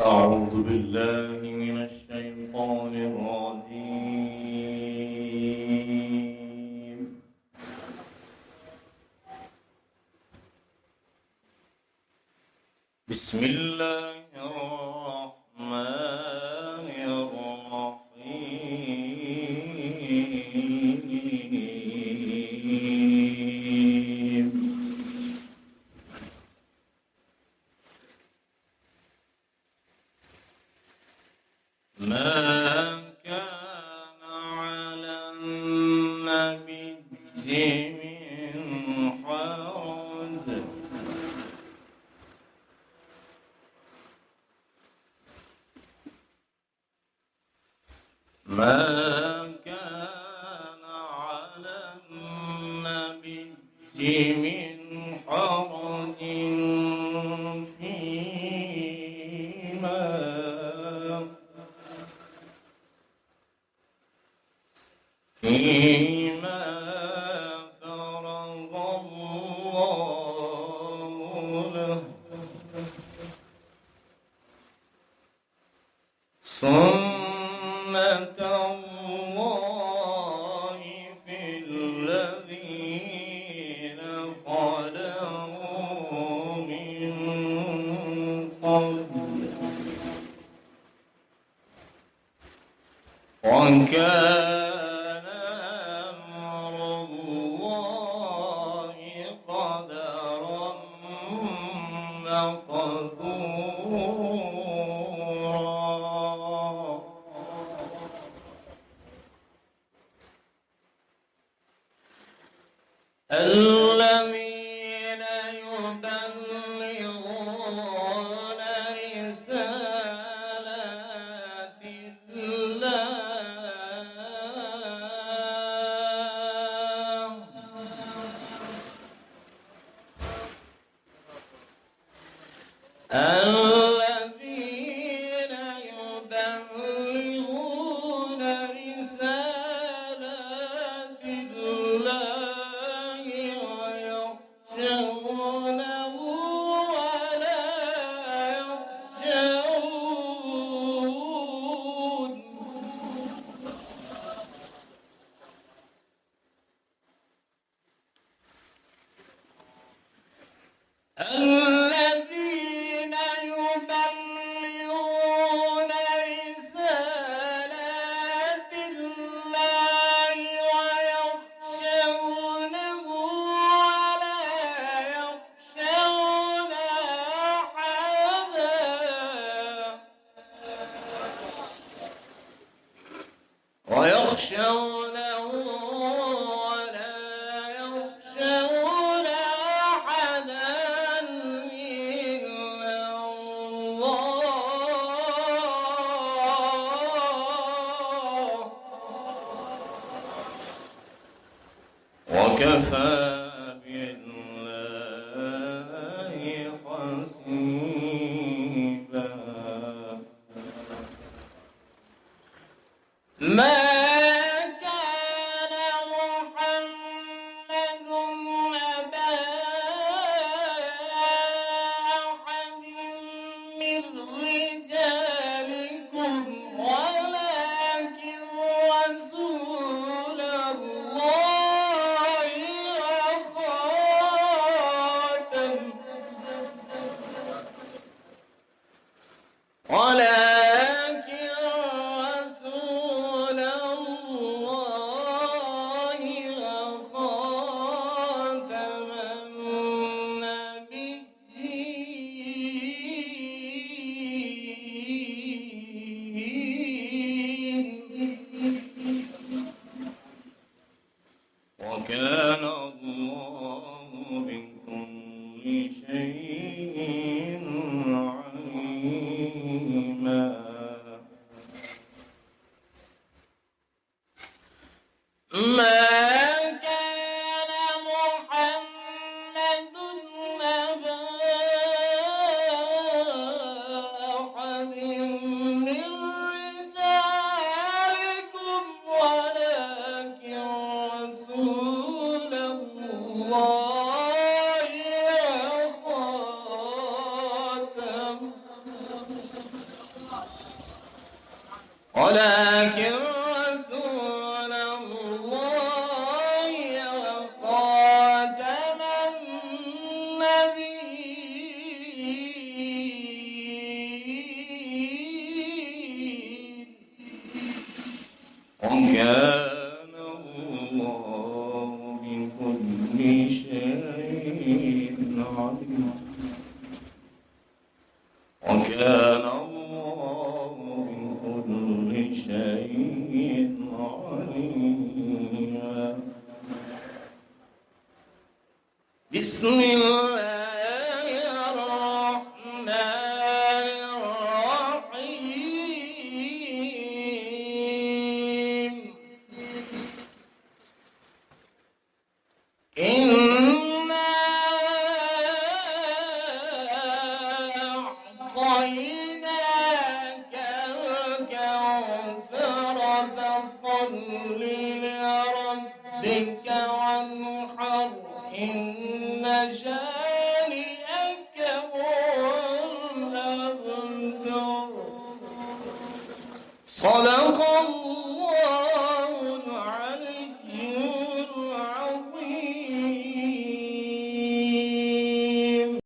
أعوذ بالله من الشيطان الرجيم. بسم الله الرحمن الرحيم. ما كان على النبي من حرج. ما كان على النبي من حرج فيما فيما فرض الله له. سنة الله في الذين خلوا من قبل وكان أمر الله قدرا مقدورا. الذين يبلغون رسالات الله الذين يبلغون رسالات الله ويخشونه ولا يخشون الذين يبلغون رسالات الله ويخشونه ولا يخشون أحدا ويخشونه ولا يخشون أحدا إلا الله وكفى بالله حسيبا. ما كان محمد أبا أحد من رجالكم ولكن رسول الله وخاتم ولكن رسول الله وخاتم النبيين وكان الله بكل شيء عليما. ولكن رسول الله وخاتم النبيين وكان الله بكل شيء عليما وكان الله بكل شيء عليما. بسم الله الرحمن الرحيم. إنا أعطيناك الكوثر فصل لربك وانحر إن شانئك هو الأبتر. صدق الله.